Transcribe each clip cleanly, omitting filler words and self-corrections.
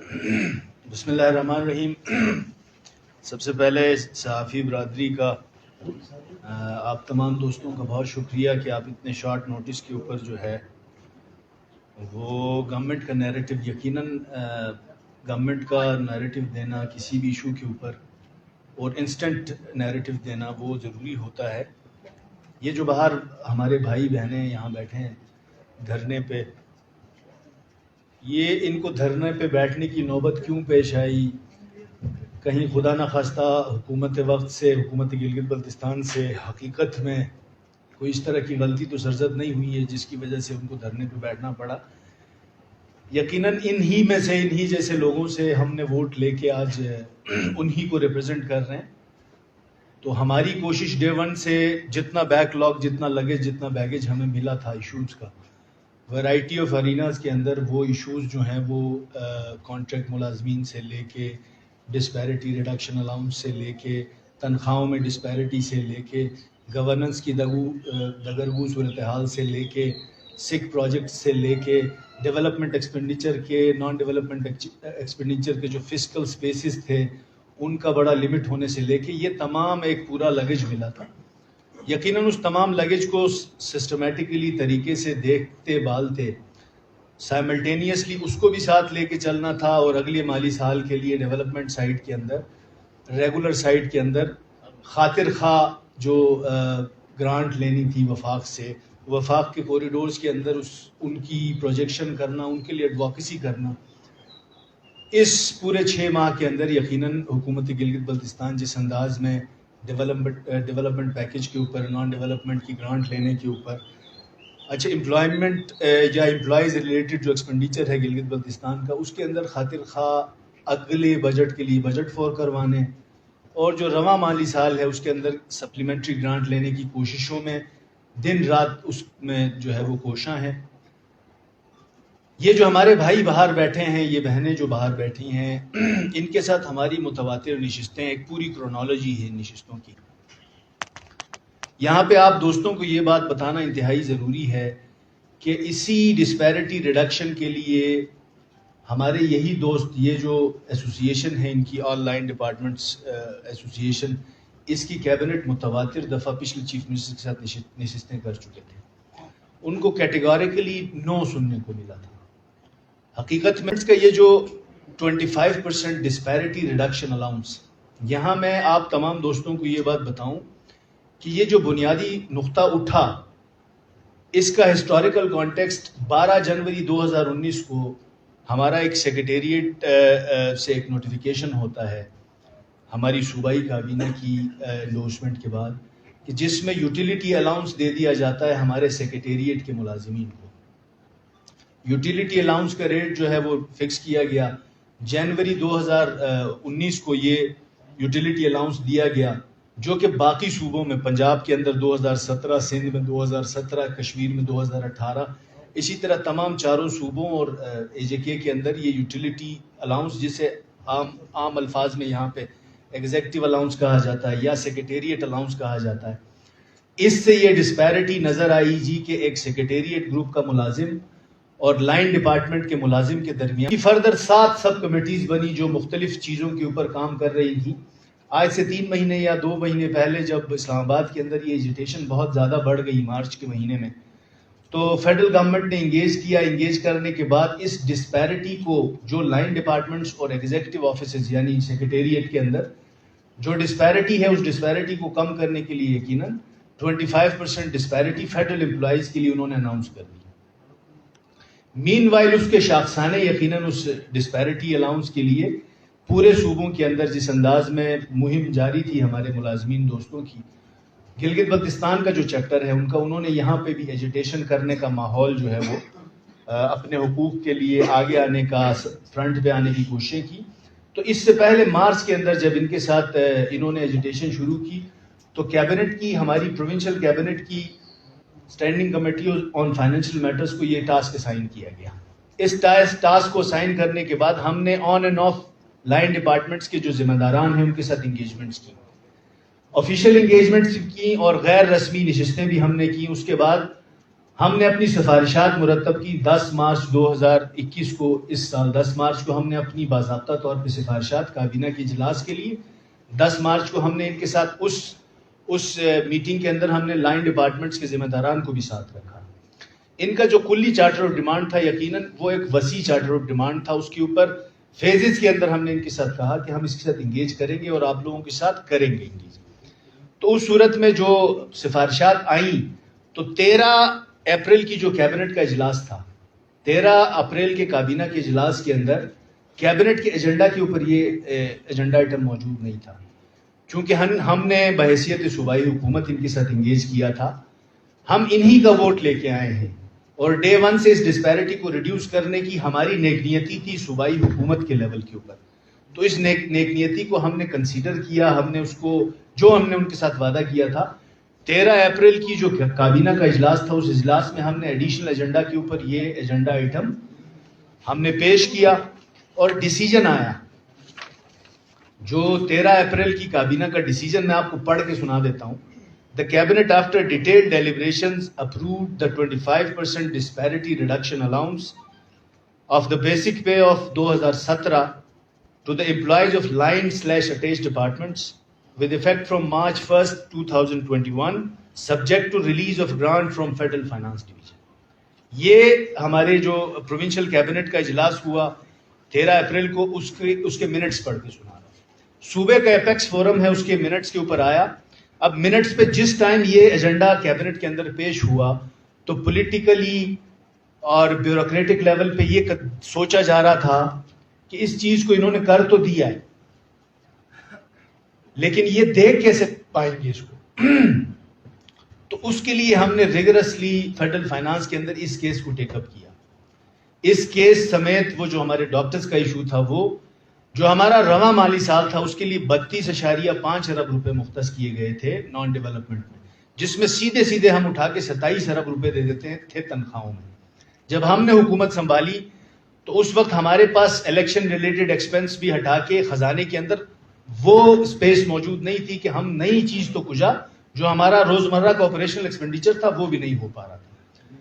بسم اللہ الرحمن الرحیم. سب سے پہلے صحافی برادری کا آپ تمام دوستوں کا بہت شکریہ کہ آپ اتنے شارٹ نوٹس کے اوپر جو ہے وہ گورنمنٹ کا نیریٹو، یقیناً گورنمنٹ کا نیریٹو دینا کسی بھی ایشو کے اوپر اور انسٹنٹ نیریٹو دینا وہ ضروری ہوتا ہے. یہ جو باہر ہمارے بھائی بہنیں یہاں بیٹھے ہیں دھرنے پہ، یہ ان کو دھرنے پہ بیٹھنے کی نوبت کیوں پیش آئی؟ کہیں خدا نخواستہ حکومت وقت سے، حکومت گلگت بلتستان سے حقیقت میں کوئی اس طرح کی غلطی تو سرزد نہیں ہوئی ہے جس کی وجہ سے ان کو دھرنے پہ بیٹھنا پڑا؟ یقیناً انہی میں سے، انہی جیسے لوگوں سے ہم نے ووٹ لے کے آج انہی کو ریپرزینٹ کر رہے ہیں. تو ہماری کوشش ڈے ون سے جتنا بیک لاگ، جتنا لگیج، جتنا بیگیج ہمیں ملا تھا ایشوز کا، ورائٹی آف اریناز کے اندر وہ ایشوز جو ہیں وہ کانٹریکٹ ملازمین سے لے کے ڈسپیرٹی ریڈکشن الاؤنس سے لے کے تنخواہوں میں ڈسپیرٹی سے لے کے گورننس کی دگرگو صورتحال سے لے کے سک پروجیکٹ سے لے کے ڈیولپمنٹ ایکسپینڈیچر کے، نان ڈیولپمنٹ ایکسپینڈیچر کے جو فسکل سپیسز تھے ان کا بڑا لمٹ ہونے سے لے کے یہ تمام ایک پورا لگیج ملا تھا. یقیناً اس تمام لگیج کو سسٹمیٹکلی طریقے سے دیکھتے بالتے سائملٹینیسلی اس کو بھی ساتھ لے کے چلنا تھا، اور اگلے مالی سال کے لیے ڈیولپمنٹ سائٹ کے اندر، ریگولر سائٹ کے اندر خاطر خواہ جو گرانٹ لینی تھی وفاق سے، وفاق کے کوریڈورز کے اندر ان کی پروجیکشن کرنا، ان کے لیے ایڈووکیسی کرنا. اس پورے 6 ماہ کے اندر یقیناً حکومت گلگت بلتستان جس انداز میں ڈیولپمنٹ پیکیج کے اوپر، نان ڈیولپمنٹ کی گرانٹ لینے کے اوپر، اچھا امپلائمنٹ یا امپلائیز ریلیٹڈ جو ایکسپینڈیچر ہے گلگت بلتستان کا، اس کے اندر خاطر خواہ اگلے بجٹ کے لیے بجٹ فور کروانے، اور جو رواں مالی سال ہے اس کے اندر سپلیمنٹری گرانٹ لینے کی کوششوں میں دن رات اس میں جو ہے وہ کوشاں ہیں. یہ جو ہمارے بھائی باہر بیٹھے ہیں، یہ بہنیں جو باہر بیٹھی ہیں، ان کے ساتھ ہماری متواتر نشستیں، ایک پوری کرونالوجی ہے نشستوں کی. یہاں پہ آپ دوستوں کو یہ بات بتانا انتہائی ضروری ہے کہ اسی ڈسپیرٹی ریڈکشن کے لیے ہمارے یہی دوست، یہ جو ایسوسیشن ہے ان کی آل لائن ڈپارٹمنٹس ایسوسیشن، اس کی کیبنٹ متواتر دفعہ پچھلے چیف منسٹر کے ساتھ نشستیں کر چکے تھے. ان کو کیٹیگوریکلی نو سننے کو ملا تھا. حقیقت میں اس کا یہ جو 25% ڈسپیرٹی ریڈکشن الاؤنس، یہاں میں آپ تمام دوستوں کو یہ بات بتاؤں کہ یہ جو بنیادی نقطہ اٹھا، اس کا ہسٹوریکل کانٹیکسٹ 12 جنوری 2019 کو ہمارا ایک سیکریٹریٹ سے ایک نوٹیفیکیشن ہوتا ہے ہماری صوبائی کابینہ کی انڈورسمنٹ کے بعد، کہ جس میں یوٹیلیٹی الاؤنس دے دیا جاتا ہے ہمارے سیکریٹریٹ کے ملازمین کو. یوٹیلیٹی الاؤنس کا ریٹ جو ہے وہ فکس کیا گیا. جنوری 2019 کو یہ یوٹیلیٹی الاؤنس دیا گیا، جو کہ باقی صوبوں میں، پنجاب کے اندر 2017، سندھ میں 2017، کشمیر میں 2018، اسی طرح تمام چاروں صوبوں اور اے جے کے اندر یہ یوٹیلیٹی الاؤنس، جسے عام الفاظ میں یہاں پہ ایگزیکٹو الاؤنس کہا جاتا ہے یا سیکریٹریٹ الاؤنس کہا جاتا ہے. اس سے یہ ڈسپیرٹی نظر آئی جی کہ ایک سیکریٹریٹ گروپ کا ملازم اور لائن ڈپارٹمنٹ کے ملازم کے درمیان فردر 7 سب کمیٹیز بنی جو مختلف چیزوں کے اوپر کام کر رہی تھی. آج سے 3 مہینے یا 2 مہینے پہلے جب اسلام آباد کے اندر یہ ایجیٹیشن بہت زیادہ بڑھ گئی مارچ کے مہینے میں، تو فیڈرل گورنمنٹ نے انگیج کیا. انگیج کرنے کے بعد اس ڈسپیرٹی کو، جو لائن ڈپارٹمنٹس اور ایگزیکٹو آفیسز یعنی سیکریٹریٹ کے اندر جو ڈسپیرٹی ہے، اس ڈسپیرٹی کو کم کرنے کے لیے یقیناً 25% ڈسپیرٹی فیڈرل امپلائیز کے لیے انہوں نے اناؤنس کر دی. مین وائل اس کے شاخسانے یقیناً اس ڈسپیرٹی الاؤنس کے لیے پورے صوبوں کے اندر جس انداز میں مہم جاری تھی ہمارے ملازمین دوستوں کی، گلگت بلتستان کا جو چیپٹر ہے ان کا، انہوں نے یہاں پہ بھی ایجیٹیشن کرنے کا ماحول جو ہے وہ اپنے حقوق کے لیے آگے آنے کا، فرنٹ پہ آنے کی کوششیں کی. تو اس سے پہلے مارچ کے اندر جب ان کے ساتھ انہوں نے ایجیٹیشن شروع کی، تو کیبنٹ کی، ہماری پروونشل کیبنٹ کی standing committee on financial matters کو یہ ٹاسک اسائن کیا گیا. اس ٹاسک کو اسائن کرنے کے بعد ہم نے on and of line departments کے جو ذمہ داران ہیں ان کے ساتھ انگیجمنٹس کی، آفیشیل انگیجمنٹس کی، اور غیر رسمی نشستیں بھی ہم نے کی. اس کے بعد ہم نے اپنی سفارشات مرتب کی 10 مارچ 2021 کو، اس سال 10 مارچ کو ہم نے اپنی باضابطہ طور پہ سفارشات کابینہ کے اجلاس کے لیے 10 مارچ کو ہم نے ان کے ساتھ اس میٹنگ کے اندر ہم نے لائن ڈپارٹمنٹس کے ذمہ داران کو بھی ساتھ رکھا. ان کا جو کلی چارٹر آف ڈیمانڈ تھا یقیناً وہ ایک وسیع چارٹر آف ڈیمانڈ تھا. اس کے اوپر فیزز کے اندر ہم نے ان کے ساتھ کہا کہ ہم اس کے ساتھ انگیج کریں گے اور آپ لوگوں کے ساتھ کریں گے انگیج. تو اس صورت میں جو سفارشات آئیں تو 13 اپریل کی جو کیبنٹ کا اجلاس تھا، 13 اپریل کے کابینہ کے اجلاس کے اندر کیبنٹ کے ایجنڈا کے اوپر یہ ایجنڈا آئٹم موجود نہیں تھا. چونکہ ہم نے بحیثیت صوبائی حکومت ان کے ساتھ انگیج کیا تھا، ہم انہی کا ووٹ لے کے آئے ہیں اور ڈے ون سے اس ڈسپیرٹی کو ریڈیوس کرنے کی ہماری نیک نیتی تھی صوبائی حکومت کے لیول کے اوپر. تو اس نیک نیتی کو ہم نے کنسیڈر کیا، ہم نے اس کو جو ہم نے ان کے ساتھ وعدہ کیا تھا 13 اپریل کی جو کابینہ کا اجلاس تھا، اس اجلاس میں ہم نے ایڈیشنل ایجنڈا کے اوپر یہ ایجنڈا آئٹم ہم نے پیش کیا اور ڈیسیجن آیا. جو 13 اپریل کی کابینہ کا ڈیسیجن میں آپ کو پڑھ کے سنا دیتا ہوں. The cabinet after detailed deliberations approved the 25% disparity reduction allowance of the basic pay of 2017 to the employees of line/attached departments with effect from March 1st, 2021, subject to release of grant from Federal Finance Division. یہ ہمارے جو provincial cabinet کا اجلاس ہوا 13 April کو، اس کے minutes پڑھ کے سنا رہا ہوں. صوبے کا ایپیکس فورم ہے، اس کے منٹس کے اوپر آیا. اب منٹس پہ جس ٹائم یہ ایجنڈا کیبنٹ کے اندر پیش ہوا تو پولیٹیکلی اور بیوروکریٹک لیول پہ یہ سوچا جا رہا تھا کہ اس چیز کو انہوں نے کر تو دیا ہے لیکن یہ دیکھ کیسے پائیں گے اس کو. تو اس کے لیے ہم نے ریگرسلی فیڈرل فائنانس کے اندر اس کیس کو ٹیک اپ کیا. اس کیس سمیت وہ جو ہمارے ڈاکٹرز کا ایشو تھا، وہ جو ہمارا رواں مالی سال تھا اس کے لیے 32.5 ارب روپے مختص کیے گئے تھے نان ڈیولپمنٹ میں، جس میں سیدھے ہم اٹھا کے 27 ارب روپے دے دیتے تھے تنخواہوں میں. جب ہم نے حکومت سنبھالی تو اس وقت ہمارے پاس الیکشن ریلیٹڈ ایکسپنس بھی ہٹا کے خزانے کے اندر وہ اسپیس موجود نہیں تھی کہ ہم نئی چیز تو کجا جو ہمارا روزمرہ کا آپریشنل ایکسپینڈیچر تھا وہ بھی نہیں ہو پا رہا تھا.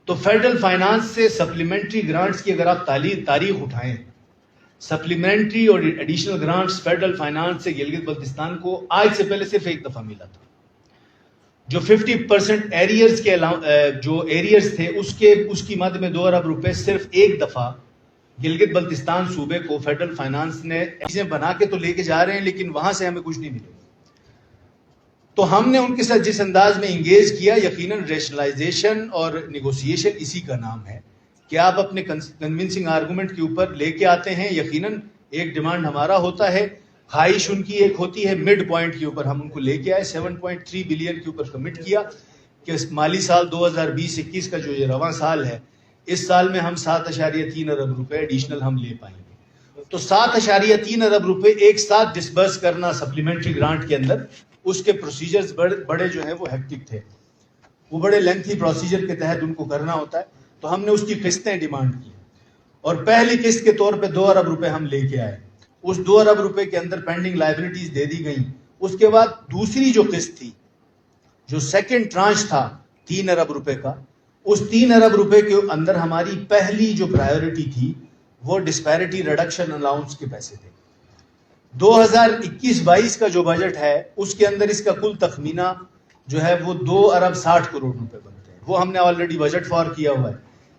تو فیڈرل فائنانس سے سپلیمنٹری گرانٹس کی اگر آپ تاریخ اٹھائیں، سپلیمنٹری اور ایڈیشنل گرانٹس فیڈرل فائنانس سے گلگت بلتستان کو آج سے پہلے صرف ایک دفعہ ملا تھا. جو 50% ایریئرز کے جو ایریئرز تھے اس کی مد میں 2 ارب روپے صرف ایک دفعہ گلگت بلتستان صوبے کو فیڈرل فائنانس نے چیزیں بنا کے تو لے کے جا رہے ہیں لیکن وہاں سے ہمیں کچھ نہیں ملے. تو ہم نے ان کے ساتھ جس انداز میں انگیج کیا، یقیناً ریشنلائزیشن اور نیگوسیشن اسی کا نام ہے کہ آپ اپنے کنونسنگ آرگومنٹ کے اوپر لے کے آتے ہیں. یقیناً ایک ڈیمانڈ ہمارا ہوتا ہے، خواہش ان کی ایک ہوتی ہے، مڈ پوائنٹ کے اوپر ہم ان کو لے کے آئے. 7.3 بلین کے اوپر کمٹ کیا کہ مالی سال 2020-21 کا جو یہ رواں سال ہے، اس سال میں ہم 7.3 ارب روپے ایڈیشنل ہم لے پائیں گے. تو 7.3 ارب روپے ایک ساتھ ڈسبرس کرنا سپلیمنٹری گرانٹ کے اندر، اس کے پروسیجرز بڑے جو ہیں وہ ہیکٹک تھے، وہ بڑے لینتھی پروسیجر کے تحت ان کو کرنا ہوتا ہے. تو ہم نے اس کی قسطیں ڈیمانڈ کی اور پہلی قسط کے طور پہ 2 ارب روپے ہم لے کے آئے. اس 2 ارب روپے کے اندر پینڈنگ لائبلٹیز دے دی گئیں. اس کے بعد دوسری جو قسط تھی، جو سیکنڈ ٹرانچ تھا 3 ارب روپے کا، اس 3 ارب روپے کے اندر ہماری پہلی جو پرائیورٹی تھی وہ ڈسپیرٹی ریڈکشن الاؤنس کے پیسے تھے. 2021-22 کا جو بجٹ ہے اس کے اندر اس کا کل تخمینہ جو ہے وہ 2 ارب 60 کروڑ روپے بنتے ہیں. وہ ہم نے آلریڈی بجٹ فار کیا ہوا ہے.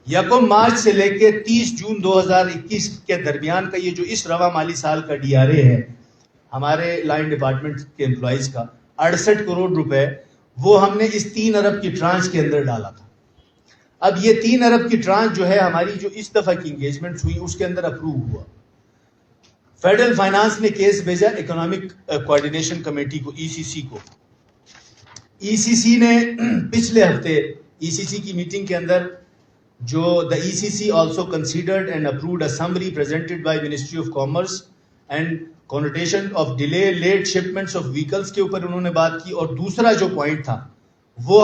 1 مارچ سے لے کے 30 جون 2021 کے درمیان کا یہ جو اس رواں مالی سال کا ڈی آر اے ہے ہمارے لائن ڈپارٹمنٹ کے امپلائیز کا 68 کروڑ روپے، وہ ہم نے اس 3 ارب کی ٹرانچ کے اندر ڈالا تھا. اب یہ 3 ارب کی ٹرانچ جو ہے ہماری جو اس دفعہ کی انگیجمنٹ ہوئی اس کے اندر اپروو ہوا. فیڈرل فائنانس نے کیس بھیجا اکنامک کوآرڈینیشن کمیٹی کو، ای سی سی کو. ای سی سی نے پچھلے ہفتے ای سی سی کی میٹنگ کے اندر جو the ECC also considered and approved a summary presented by Ministry of Commerce and connotation of delay late shipments of vehicles کے اوپر انہوں نے بات کی. اور دوسرا جو پوائنٹ تھا وہ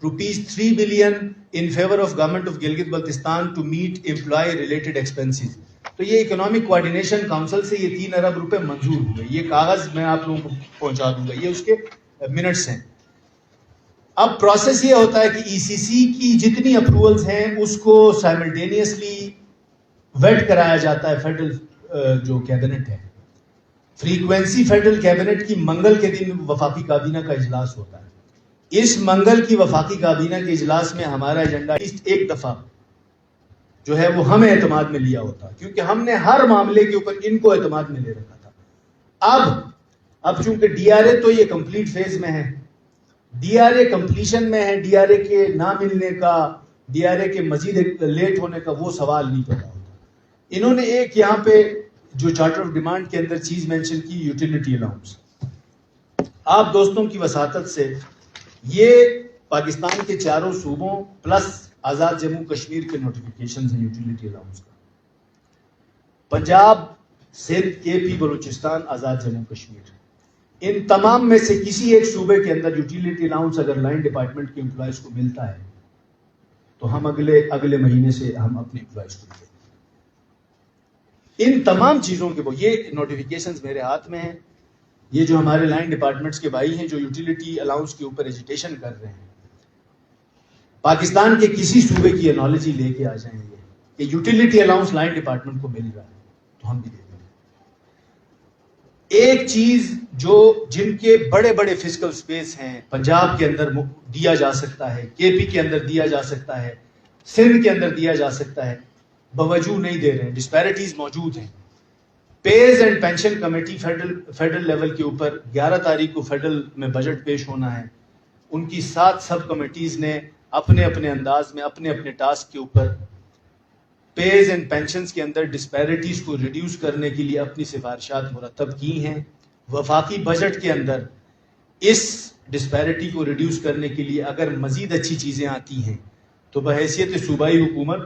₹3 billion in favor of government of Gilgit Baltistan to meet employee related expenses. تو یہ اکنامک کوآرڈینیشن کاؤنسل سے یہ 3 ارب روپے منظور ہوئے. یہ کاغذ میں آپ لوگوں کو پہنچا دوں گا، یہ اس کے منٹس ہیں. اب پروسیس یہ ہوتا ہے کہ ای سی سی کی جتنی اپروولز ہیں اس کو سائملٹینیسلی ویٹ کرایا جاتا ہے فیڈرل جو کیبنٹ ہے. فریکوینسی فیڈرل کیبنٹ کی منگل کے دن وفاقی کابینہ کا اجلاس ہوتا ہے. اس منگل کی وفاقی کابینہ کے اجلاس میں ہمارا ایجنڈا ایک دفعہ جو ہے وہ ہمیں اعتماد میں لیا ہوتا ہے، کیونکہ ہم نے ہر معاملے کے اوپر ان کو اعتماد میں لے رکھا تھا. اب چونکہ ڈی آر اے تو یہ کمپلیٹ فیز میں ہے، ڈی آر اے کمپلیشن میں ہے، ڈی آر اے کے نہ ملنے کا، ڈی آر اے کے مزید لیٹ ہونے کا وہ سوال نہیں پیدا ہوتا. انہوں نے ایک یہاں پہ جو چارٹر آف ڈیمانڈ کے اندر چیز مینشن کی، یوٹیلیٹی الاؤنس. آپ دوستوں کی وساطت سے یہ پاکستان کے چاروں صوبوں پلس آزاد جموں کشمیر کے نوٹیفیکیشنز ہیں یوٹیلیٹی الاؤنس کا. پنجاب، سندھ، کے پی، بلوچستان، آزاد جموں کشمیر، ان تمام میں سے کسی ایک صوبے کے اندر یوٹیلیٹی الاؤنس اگر لائن ڈپارٹمنٹ کے امپلائیز کو ملتا ہے تو ہم اگلے مہینے سے ہم اپنے امپلائیز کو دیں. ان تمام چیزوں کے یہ نوٹیفیکیشنز میرے ہاتھ میں ہیں. یہ جو ہمارے لائن ڈپارٹمنٹس کے بھائی ہیں جو یوٹیلیٹی الاؤنس کے اوپر ایجیٹیشن کر رہے ہیں، پاکستان کے کسی صوبے کی انالوجی لے کے آ جائیں گے کہ یوٹیلیٹی الاؤنس لائن ڈپارٹمنٹ کو مل رہا ہے تو ہم بھی دے دیں. ایک چیز جن کے بڑے بڑے فسکل سپیس ہیں، پنجاب کے اندر دیا جا سکتا ہے، کے پی کے اندر دیا جا سکتا ہے، سندھ کے اندر دیا جا سکتا ہے، باوجود نہیں دے رہے ہیں. ڈسپیرٹیز موجود ہیں. Pays and pension committee federal level کے اوپر 11 تاریخ کو فیڈرل میں بجٹ پیش ہونا ہے. ان کی 7 سب کمیٹیز نے اپنے اپنے انداز میں اپنے اپنے ٹاسک کے اوپر پیز اینڈ پینشنز کے اندر ڈسپیرٹیز کو ریڈیوس کرنے کے لیے اپنی سفارشات مرتب کی ہیں. وفاقی بجٹ کے اندر اس ڈسپیرٹی کو ریڈیوس کرنے کے لیے اگر مزید اچھی چیزیں آتی ہیں تو بحیثیت صوبائی حکومت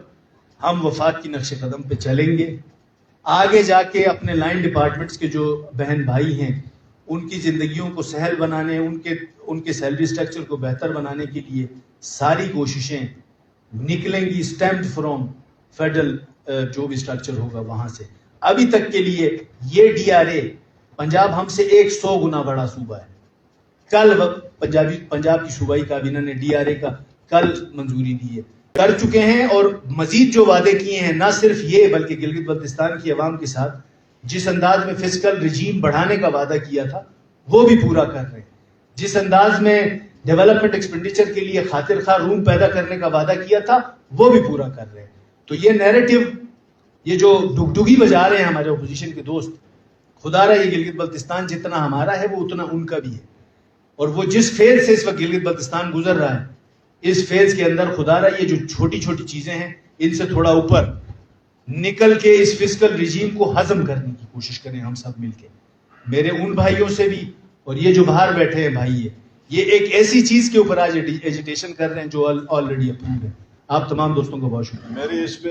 ہم وفاق کی نقش قدم پہ چلیں گے. آگے جا کے اپنے لائن ڈپارٹمنٹس کے جو بہن بھائی ہیں ان کی زندگیوں کو سہل بنانے، ان کے سیلری سٹرکچر کو بہتر بنانے کے لیے ساری کوششیں نکلیں گی اسٹیمڈ فرام فیڈرل جو بھی سٹرکچر ہوگا وہاں سے. ابھی تک کے لیے یہ ڈی آر اے پنجاب ہم سے 100 گنا بڑا صوبہ ہے. کل پنجاب کی صوبائی کابینہ نے ڈی آر اے کا کل منظوری دی ہے، کر چکے ہیں. اور مزید جو وعدے کیے ہیں نہ صرف یہ بلکہ گلگت بلتستان کی عوام کے ساتھ جس انداز میں فسکل رجیم بڑھانے کا وعدہ کیا تھا وہ بھی پورا کر رہے ہیں. جس انداز میں ڈیولپمنٹ ایکسپینڈیچر کے لیے خاطر خواہ روم پیدا کرنے کا وعدہ کیا تھا وہ بھی پورا کر رہے ہیں. تو یہ نیریٹو، یہ جو ڈگڈگی بجا رہے ہیں ہمارے اپوزیشن کے دوست، خدا رہا یہ گلگت بلتستان جتنا ہمارا ہے وہ اتنا ان کا بھی ہے. اور وہ جس فیز سے اس وقت گلگت بلتستان گزر رہا ہے اس فیز کے اندر خدا رہا یہ جو چھوٹی چھوٹی چیزیں ہیں ان سے تھوڑا اوپر نکل کے اس فسکل رجیم کو ہضم کرنے کی کوشش کریں ہم سب مل کے. میرے ان بھائیوں سے بھی اور یہ جو باہر بیٹھے ہیں بھائی، یہ ایک ایسی چیز کے اوپر آج ایجیٹیشن کر رہے ہیں جو آلریڈی اپرووڈ ہے. آپ تمام دوستوں کو بہت شکریہ. میری اس پہ